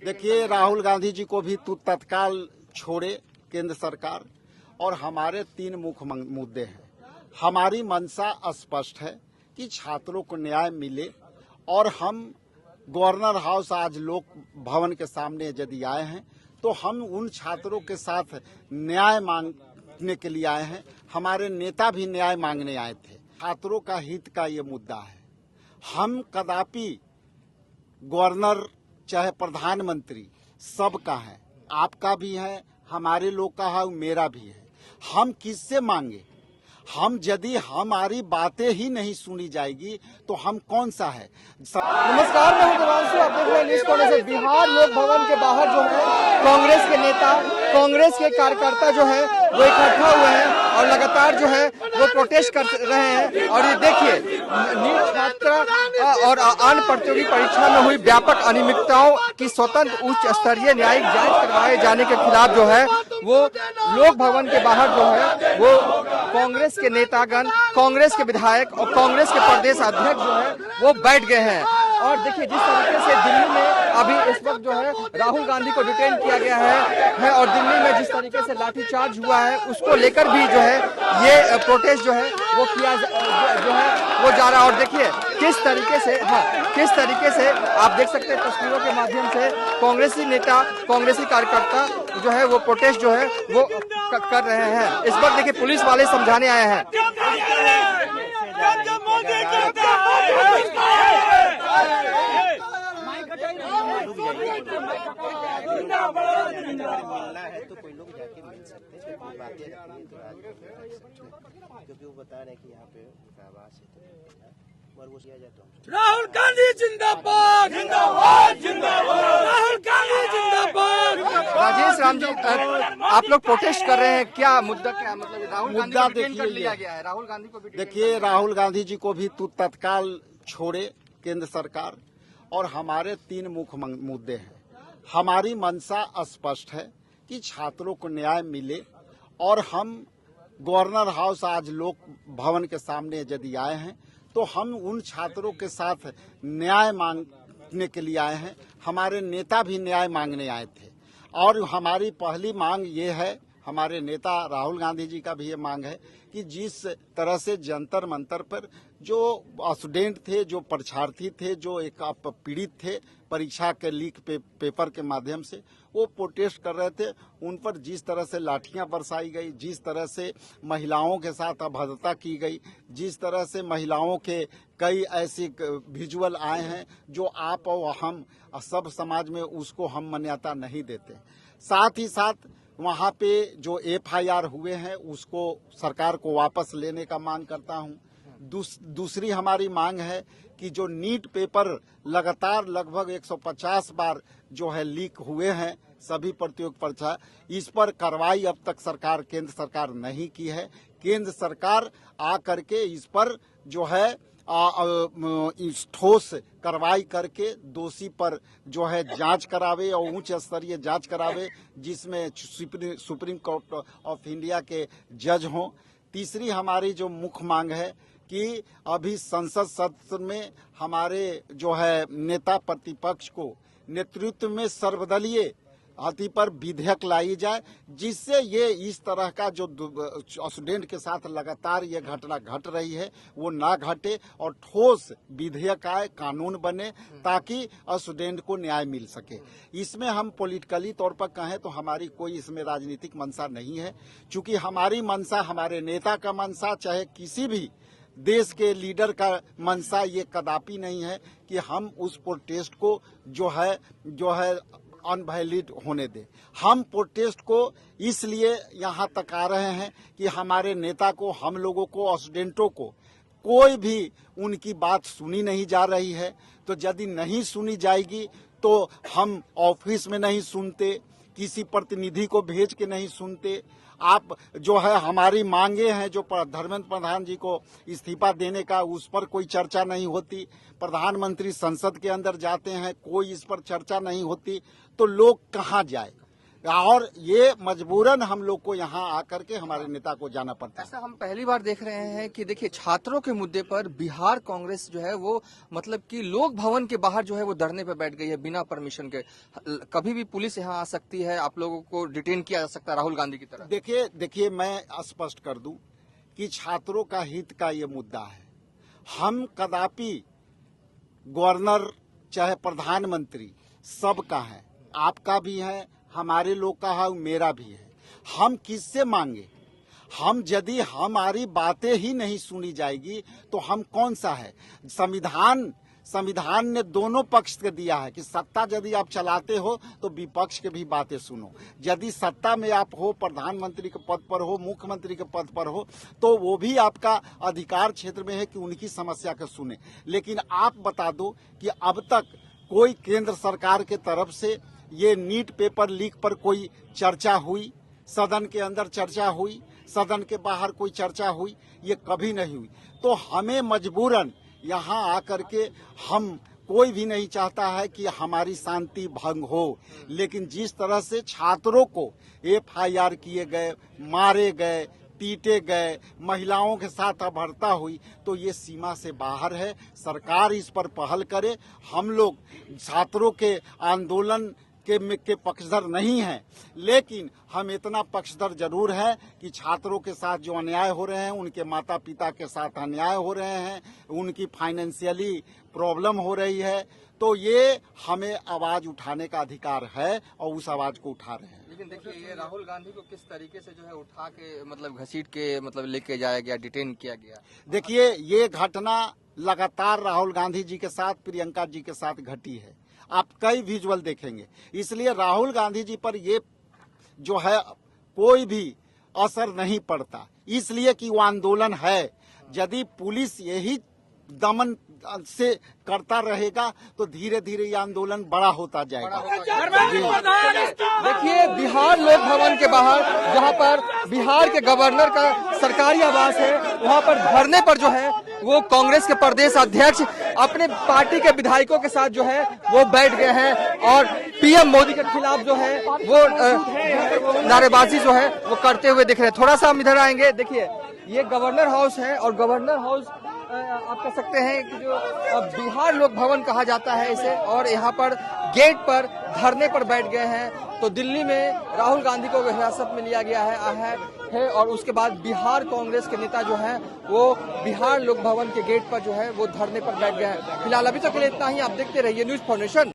देखिए, राहुल गांधी जी को भी तत्काल छोड़े केंद्र सरकार। और हमारे 3 मुख्य मुद्दे हैं। हमारी मंशा स्पष्ट है कि छात्रों को न्याय मिले, और हम गवर्नर हाउस आज लोक भवन के सामने यदि आए हैं तो हम उन छात्रों के साथ न्याय मांगने के लिए आए हैं। हमारे नेता भी न्याय मांगने आए थे। छात्रों का हित का ये मुद्दा है। हम कदापि गवर्नर चाहे प्रधानमंत्री सबका है, आपका भी है, हमारे लोग का है, मेरा भी है। हम किससे मांगे? हम यदि हमारी बातें ही नहीं सुनी जाएगी तो हम कौन सा है? नमस्कार, मैं हूं देवांशु। आप देख रहे हैं न्यूज़ कॉर्नर से। बिहार लोक भवन के बाहर जो है कांग्रेस के नेता, कांग्रेस के कार्यकर्ता जो है वो इकट्ठा हुए हैं और लगातार जो है वो प्रोटेस्ट कर रहे हैं। और ये देखिए, नीट छात्रा और अन्य प्रतियोगी परीक्षा में हुई व्यापक अनियमितताओं की स्वतंत्र उच्च स्तरीय न्यायिक जांच करवाए जाने के खिलाफ जो है वो लोक भवन के बाहर जो है वो कांग्रेस के नेतागण, कांग्रेस के विधायक और कांग्रेस के प्रदेश अध्यक्ष जो है वो बैठ गए हैं। और देखिए, जिस तरीके से दिल्ली में अभी इस वक्त जो है राहुल गांधी को डिटेन किया गया है और दिल्ली में जिस तरीके से लाठीचार्ज हुआ है उसको लेकर भी जो है ये प्रोटेस्ट जो है वो किया जो है वो जा रहा है। और देखिए किस तरीके से आप देख सकते हैं तस्वीरों के माध्यम से कांग्रेसी नेता, कांग्रेसी कार्यकर्ता जो है वो प्रोटेस्ट जो है वो कर रहे हैं। इस वक्त देखिए पुलिस वाले समझाने आए हैं। तो कोई लोग जाके मिल सकते हैं, कोई बातें क्योंकि वो बता रहे हैं कि यहाँ पे उनका आवास है और वो किया जाता है। राहुल गांधी जिंदाबाद, जिंदाबाद, जिंदाबाद, राहुल गांधी जिंदाबाद। राजेश राम जी, आप लोग प्रोटेस्ट कर रहे हैं, क्या मुद्दा, क्या मतलब? राहुल गांधी को डिटेन कर लिया गया है, राहुल गांधी को भी। देखिए, राहुल गांधी जी को भी तत्काल छोड़े केंद्र सरकार। और हमारे 3 मुख्य मुद्दे हैं। हमारी मंशा स्पष्ट है कि छात्रों को न्याय मिले, और हम गवर्नर हाउस आज लोक भवन के सामने यदि आए हैं तो हम उन छात्रों के साथ न्याय मांगने के लिए आए हैं। हमारे नेता भी न्याय मांगने आए थे। और हमारी पहली मांग ये है, हमारे नेता राहुल गांधी जी का भी ये मांग है कि जिस तरह से जंतर मंतर पर जो स्टूडेंट थे, जो परीक्षार्थी थे, जो एक पीड़ित थे परीक्षा के लीक पेपर के माध्यम से, वो प्रोटेस्ट कर रहे थे, उन पर जिस तरह से लाठियां बरसाई गई, जिस तरह से महिलाओं के साथ अभद्रता की गई, जिस तरह से महिलाओं के कई ऐसे विजुअल आए हैं जो आप और हम सब समाज में उसको हम मान्यता नहीं देते। साथ ही साथ वहाँ पे जो FIR हुए हैं उसको सरकार को वापस लेने का मांग करता हूँ। दूसरी हमारी मांग है कि जो नीट पेपर लगातार लगभग 150 बार जो है लीक हुए हैं सभी प्रतियोगी परीक्षा, इस पर कार्रवाई अब तक केंद्र सरकार नहीं की है। केंद्र सरकार आ करके इस पर जो है ठोस कार्रवाई करके दोषी पर जो है जांच करावे और उच्च स्तरीय जांच करावे, जिसमें सुप्रीम कोर्ट ऑफ इंडिया के जज हों। तीसरी हमारी जो मुख्य मांग है कि अभी संसद सत्र में हमारे जो है नेता प्रतिपक्ष को नेतृत्व में सर्वदलीय अति पर विधेयक लाई जाए, जिससे ये इस तरह का जो स्टूडेंट के साथ लगातार ये घटना घट रही है वो ना घटे और ठोस विधेयक आए, कानून बने, ताकि स्टूडेंट को न्याय मिल सके। इसमें हम पॉलिटिकली तौर पर कहें तो हमारी कोई इसमें राजनीतिक मंशा नहीं है, क्योंकि हमारी मंशा, हमारे नेता का मंशा, चाहे किसी भी देश के लीडर का मंशा ये कदापि नहीं है कि हम उस प्रोटेस्ट को जो है अनवैलिड होने दे। हम प्रोटेस्ट को इसलिए यहाँ तक आ रहे हैं कि हमारे नेता को, हम लोगों को, स्टूडेंटों को कोई भी उनकी बात सुनी नहीं जा रही है। तो यदि नहीं सुनी जाएगी तो हम ऑफिस में नहीं सुनते, किसी प्रतिनिधि को भेज के नहीं सुनते। आप जो है हमारी मांगे हैं जो धर्मेंद्र प्रधान जी को इस्तीफा देने का, उस पर कोई चर्चा नहीं होती। प्रधानमंत्री संसद के अंदर जाते हैं, कोई इस पर चर्चा नहीं होती। तो लोग कहाँ जाए? और ये मजबूरन हम लोग को यहाँ आकर के हमारे नेता को जाना पड़ता है। ऐसा हम पहली बार देख रहे हैं कि देखिए छात्रों के मुद्दे पर बिहार कांग्रेस जो है वो मतलब कि लोक भवन के बाहर जो है वो धरने पे बैठ गई है बिना परमिशन के। कभी भी पुलिस यहाँ आ सकती है, आप लोगों को डिटेन किया जा सकता है राहुल गांधी की तरह। देखिए मैं स्पष्ट कर दूं कि छात्रों का हित का ये मुद्दा है। हम कदापि गवर्नर चाहे प्रधानमंत्री सबका है, आपका भी है, हमारे लोग का है, मेरा भी है। हम किससे मांगे? हम यदि हमारी बातें ही नहीं सुनी जाएगी तो हम कौन सा है? संविधान ने दोनों पक्ष के दिया है कि सत्ता यदि आप चलाते हो तो विपक्ष के भी बातें सुनो। यदि सत्ता में आप हो, प्रधानमंत्री के पद पर हो, मुख्यमंत्री के पद पर हो, तो वो भी आपका अधिकार क्षेत्र में है कि उनकी समस्या को सुने। लेकिन आप बता दो कि अब तक कोई केंद्र सरकार के तरफ से ये नीट पेपर लीक पर कोई चर्चा हुई? सदन के अंदर चर्चा हुई? सदन के बाहर कोई चर्चा हुई? ये कभी नहीं हुई। तो हमें मजबूरन यहाँ आकर के हम कोई भी नहीं चाहता है कि हमारी शांति भंग हो, लेकिन जिस तरह से छात्रों को FIR किए गए, मारे गए, पीटे गए, महिलाओं के साथ अभद्रता हुई, तो ये सीमा से बाहर है। सरकार इस पर पहल करे। हम लोग छात्रों के आंदोलन के पक्षधर नहीं हैं, लेकिन हम इतना पक्षधर जरूर है कि छात्रों के साथ जो अन्याय हो रहे हैं, उनके माता पिता के साथ अन्याय हो रहे हैं, उनकी फाइनेंशियली प्रॉब्लम हो रही है, तो ये हमें आवाज उठाने का अधिकार है और उस आवाज को उठा रहे हैं। लेकिन देखिए ये राहुल गांधी को किस तरीके से जो है उठा के मतलब घसीट के मतलब लेके जाया गया, डिटेन किया गया। देखिए ये घटना लगातार राहुल गांधी जी के साथ, प्रियंका जी के साथ घटी है। आप कई विजुअल देखेंगे। इसलिए राहुल गांधी जी पर ये जो है कोई भी असर नहीं पड़ता, इसलिए कि वो आंदोलन है। यदि पुलिस यही दमन से करता रहेगा तो धीरे धीरे ये आंदोलन बड़ा होता जाएगा। देखिए बिहार लोक भवन के बाहर जहां पर बिहार के गवर्नर का सरकारी आवास है, वहां पर धरने पर जो है वो कांग्रेस के प्रदेश अध्यक्ष अपने पार्टी के विधायकों के साथ जो है वो बैठ गए हैं और PM मोदी के खिलाफ जो है वो नारेबाजी जो है वो करते हुए दिख रहे हैं। थोड़ा सा हम इधर आएंगे। देखिए ये गवर्नर हाउस है और गवर्नर हाउस आप कह सकते हैं कि जो बिहार लोक भवन कहा जाता है इसे, और यहाँ पर गेट पर धरने पर बैठ गए हैं। तो दिल्ली में राहुल गांधी को हिरासत में लिया गया है और उसके बाद बिहार कांग्रेस के नेता जो हैं वो बिहार लोक भवन के गेट पर जो है वो धरने पर बैठ गए हैं। फिलहाल अभी तक के लिए इतना ही। आप देखते रहिए न्यूज़ फाउंडेशन।